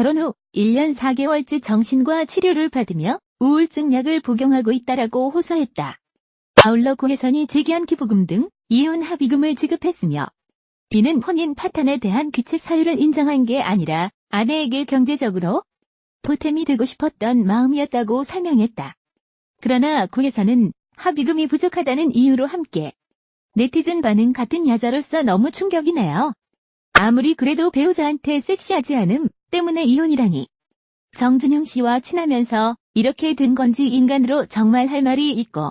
결혼 후 1년 4개월째 정신과 치료를 받으며 우울증 약을 복용하고 있다라고 호소했다. 아울러 고혜선이 제기한 기부금 등 이혼 합의금을 지급했으며 이는 혼인 파탄에 대한 귀책 사유를 인정한 게 아니라 아내에게 경제적으로 보탬이 되고 싶었던 마음이었다고 설명했다. 그러나 고혜선은 합의금이 부족하다는 이유로 함께 네티즌 반응 같은 여자로서 너무 충격이네요. 아무리 그래도 배우자한테 섹시하지 않음 때문에 이혼이라니. 정준영 씨와 친하면서 이렇게 된 건지 인간으로 정말 할 말이 있고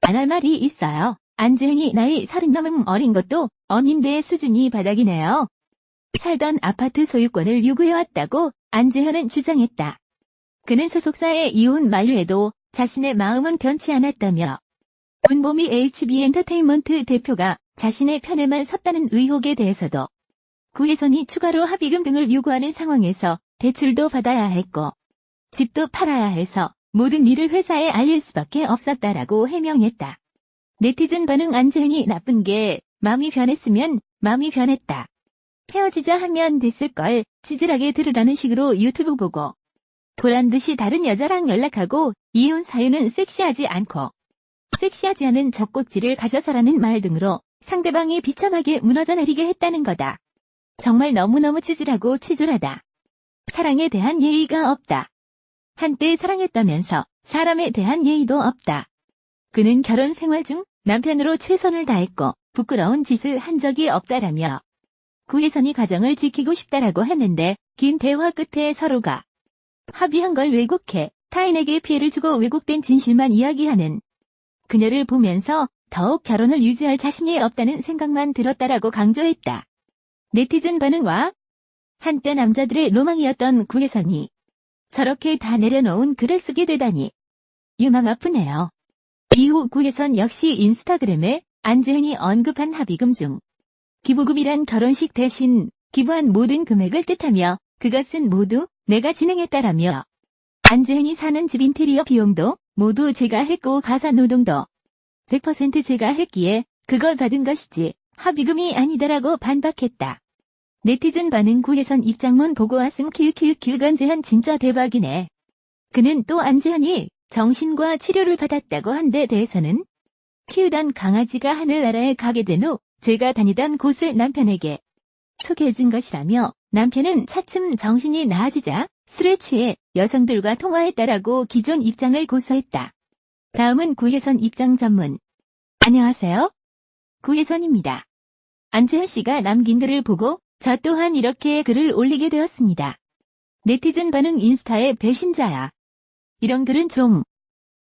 안 할 말이 있어요. 안재현이 나이 30 넘은 어린 것도 언인대의 수준이 바닥이네요. 살던 아파트 소유권을 요구해왔다고 안재현은 주장했다. 그는 소속사의 이혼 만류에도 자신의 마음은 변치 않았다며 문보미 HB엔터테인먼트 대표가 자신의 편에만 섰다는 의혹에 대해서도 고혜선이 추가로 합의금 등을 요구하는 상황에서 대출도 받아야 했고 집도 팔아야 해서 모든 일을 회사에 알릴 수밖에 없었다라고 해명했다. 네티즌 반응 안재현이 나쁜 게 마음이 변했으면 마음이 변했다. 헤어지자 하면 됐을걸 찌질하게 들으라는 식으로 유튜브 보고 보란듯이 다른 여자랑 연락하고 이혼 사유는 섹시하지 않고 섹시하지 않은 젖꼭지를 가져서라는 말 등으로 상대방이 비참하게 무너져 내리게 했다는 거다. 정말 너무너무 찌질하고 치졸하다. 사랑에 대한 예의가 없다. 한때 사랑했다면서 사람에 대한 예의도 없다. 그는 결혼 생활 중 남편으로 최선을 다했고 부끄러운 짓을 한 적이 없다라며 고혜선이 가정을 지키고 싶다라고 했는데 긴 대화 끝에 서로가 합의한 걸 왜곡해 타인에게 피해를 주고 왜곡된 진실만 이야기하는 그녀를 보면서 더욱 결혼을 유지할 자신이 없다는 생각만 들었다라고 강조했다. 네티즌 반응과 한때 남자들의 로망이었던 고혜선이 저렇게 다 내려놓은 글을 쓰게 되다니 유맘 아프네요. 이후 고혜선 역시 인스타그램에 안재현이 언급한 합의금 중 기부금이란 결혼식 대신 기부한 모든 금액을 뜻하며 그것은 모두 내가 진행했다라며 안재현이 사는 집 인테리어 비용도 모두 제가 했고 가사노동도 100% 제가 했기에 그걸 받은 것이지 합의금이 아니다라고 반박했다. 네티즌 반응 고혜선 입장문 보고 왔음 안재현 진짜 대박이네. 그는 또 안재현이 정신과 치료를 받았다고 한 데 대해서는 키우던 강아지가 하늘나라에 가게 된 후 제가 다니던 곳을 남편에게 소개해준 것이라며 남편은 차츰 정신이 나아지자 술에 취해 여성들과 통화했다라고 기존 입장을 고수했다. 다음은 고혜선 입장 전문. 안녕하세요. 고혜선입니다. 안재현 씨가 남긴 글을 보고 저 또한 이렇게 글을 올리게 되었습니다. 네티즌 반응 인스타에 배신자야. 이런 글은 좀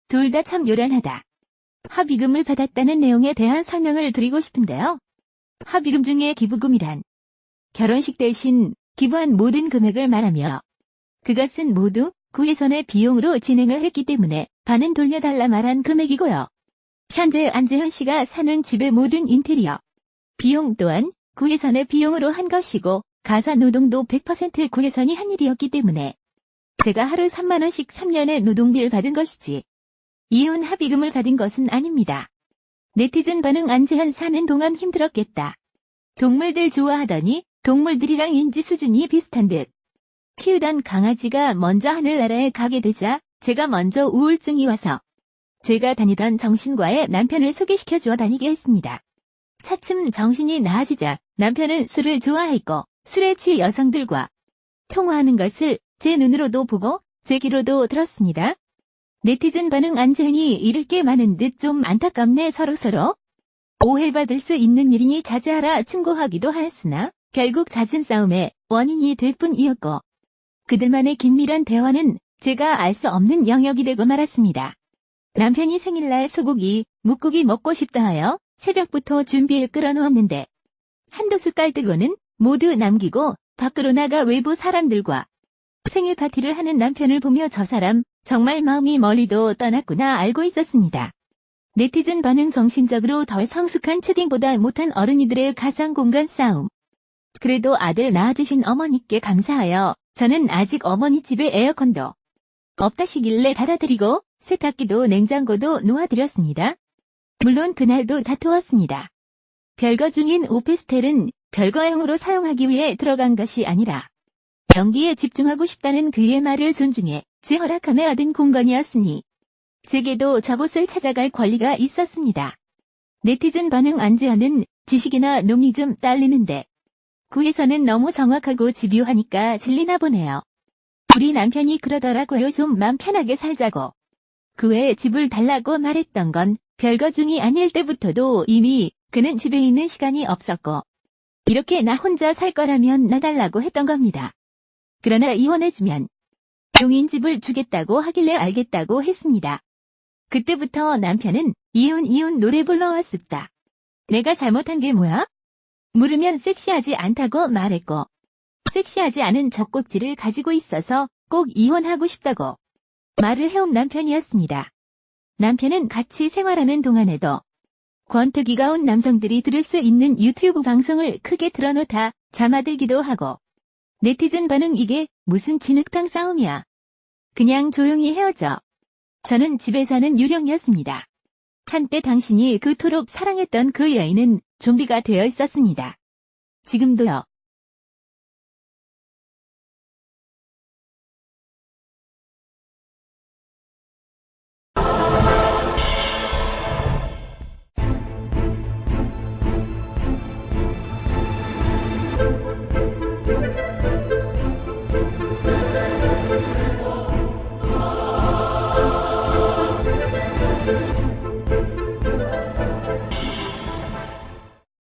둘 다 참 요란하다. 합의금을 받았다는 내용에 대한 설명을 드리고 싶은데요. 합의금 중에 기부금이란 결혼식 대신 기부한 모든 금액을 말하며 그것은 모두 고혜선의 비용으로 진행을 했기 때문에 반은 돌려달라 말한 금액이고요. 현재 안재현 씨가 사는 집의 모든 인테리어 비용 또한 고혜선의 비용으로 한 것이고 가사노동도 100% 고혜선이 한 일이었기 때문에 제가 하루 3만원씩 3년의 노동비를 받은 것이지 이혼 합의금을 받은 것은 아닙니다. 네티즌 반응 안재현 사는 동안 힘들었겠다. 동물들 좋아하더니 동물들이랑 인지 수준이 비슷한 듯. 키우던 강아지가 먼저 하늘나라에 가게 되자 제가 먼저 우울증이 와서 제가 다니던 정신과에 남편을 소개시켜 주어 다니게 했습니다. 차츰 정신이 나아지자 남편은 술을 좋아했고 술에 취해 여성들과 통화하는 것을 제 눈으로도 보고 제 귀로도 들었습니다. 네티즌 반응 안재현이 잃을 게 많은 듯 좀 안타깝네. 서로서로 오해받을 수 있는 일이니 자제하라 충고하기도 하였으나 결국 잦은 싸움의 원인이 될 뿐이었고 그들만의 긴밀한 대화는 제가 알 수 없는 영역이 되고 말았습니다. 남편이 생일날 소고기, 묵고기 먹고 싶다 하여 새벽부터 준비해 끌어놓았는데 한두 숟갈 뜨고는 모두 남기고 밖으로 나가 외부 사람들과 생일 파티를 하는 남편을 보며 저 사람 정말 마음이 멀리도 떠났구나 알고 있었습니다. 네티즌 반응 정신적으로 덜 성숙한 초딩보다 못한 어른이들의 가상 공간 싸움. 그래도 아들 낳아주신 어머니께 감사하여 저는 아직 어머니 집에 에어컨도 없다시길래 달아드리고 세탁기도 냉장고도 놓아드렸습니다. 물론 그날도 다투었습니다. 별거 중인 오피스텔은 별거용으로 사용하기 위해 들어간 것이 아니라 연기에 집중하고 싶다는 그의 말을 존중해 제 허락함에 얻은 공건이었으니 제게도 저곳을 찾아갈 권리가 있었습니다. 네티즌 반응 안지하는 지식이나 논리 좀 딸리는데 구에서는 너무 정확하고 집요하니까 질리나 보네요. 우리 남편이 그러더라고요. 좀 맘 편하게 살자고. 그 외에 집을 달라고 말했던 건 별거 중이 아닐 때부터도 이미 그는 집에 있는 시간이 없었고 이렇게 나 혼자 살 거라면 놔달라고 했던 겁니다. 그러나 이혼해주면 용인집을 주겠다고 하길래 알겠다고 했습니다. 그때부터 남편은 이혼 노래 불러왔습니다. 내가 잘못한 게 뭐야? 물으면 섹시하지 않다고 말했고 섹시하지 않은 젖꼭지를 가지고 있어서 꼭 이혼하고 싶다고 말을 해온 남편이었습니다. 남편은 같이 생활하는 동안에도 권태기가 온 남성들이 들을 수 있는 유튜브 방송을 크게 틀어놓다 잠아들기도 하고 네티즌 반응 이게 무슨 진흙탕 싸움이야. 그냥 조용히 헤어져. 저는 집에 사는 유령이었습니다. 한때 당신이 그토록 사랑했던 그 여인은 좀비가 되어 있었습니다. 지금도요.